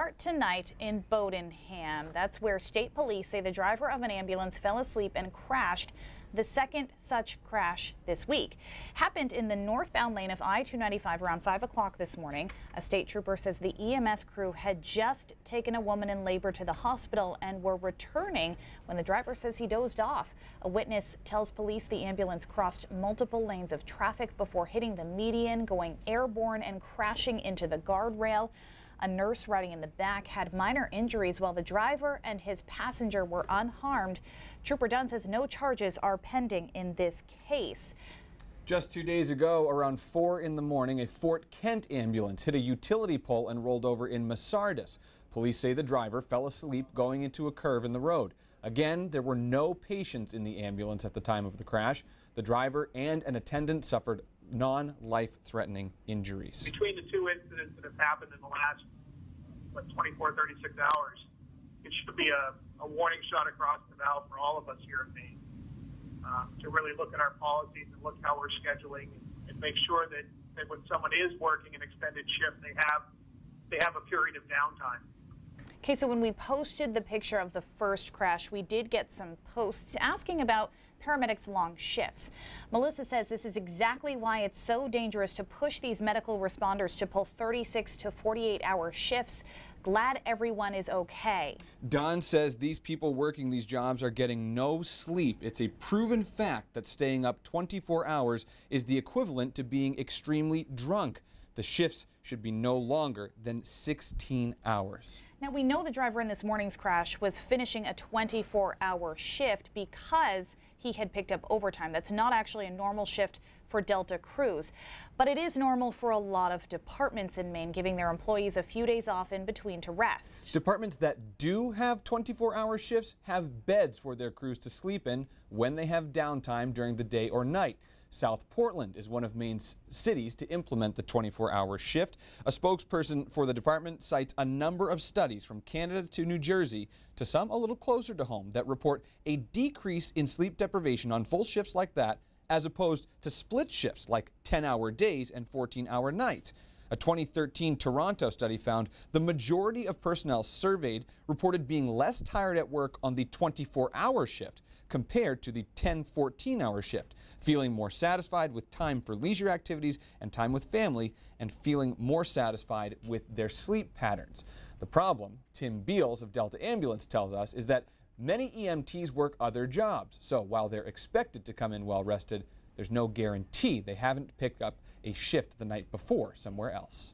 start tonight in Bodenham. That's where state police say the driver of an ambulance fell asleep and crashed. The second such crash this week happened in the northbound lane of I-295 around 5 o'clock this morning. A state trooper says the EMS crew had just taken a woman in labor to the hospital and were returning when the driver says he dozed off. A witness tells police the ambulance crossed multiple lanes of traffic before hitting the median, going airborne and crashing into the guardrail. A nurse riding in the back had minor injuries while the driver and his passenger were unharmed. Trooper Dunn says no charges are pending in this case. Just 2 days ago, around 4 in the morning, a Fort Kent ambulance hit a utility pole and rolled over in Masardis. Police say the driver fell asleep going into a curve in the road. Again, there were no patients in the ambulance at the time of the crash. The driver and an attendant suffered non-life-threatening injuries. Between the two incidents that have happened in the last 24, 36 hours, it should be a warning shot across the bow for all of us here in Maine to really look at our policies and look how we're scheduling and make sure that when someone is working an extended shift, they have a period of downtime. Okay, so when we posted the picture of the first crash, we did get some posts asking about paramedics' long shifts. Melissa says this is exactly why it's so dangerous to push these medical responders to pull 36 to 48-hour shifts. Glad everyone is okay. Don says these people working these jobs are getting no sleep. It's a proven fact that staying up 24 hours is the equivalent to being extremely drunk. The shifts should be no longer than 16 hours. Now, we know the driver in this morning's crash was finishing a 24-hour shift because he had picked up overtime. That's not actually a normal shift for Delta crews, but it is normal for a lot of departments in Maine, giving their employees a few days off in between to rest. Departments that do have 24-hour shifts have beds for their crews to sleep in when they have downtime during the day or night. South Portland is one of Maine's cities to implement the 24-hour shift. A spokesperson for the department cites a number of studies from Canada to New Jersey to some a little closer to home that report a decrease in sleep deprivation on full shifts like that as opposed to split shifts like 10-hour days and 14-hour nights. A 2013 Toronto study found the majority of personnel surveyed reported being less tired at work on the 24-hour shift compared to the 10-14-hour shift, feeling more satisfied with time for leisure activities and time with family, and feeling more satisfied with their sleep patterns. The problem, Tim Beals of Delta Ambulance tells us, is that many EMTs work other jobs, so while they're expected to come in well rested, there's no guarantee they haven't picked up a shift the night before somewhere else.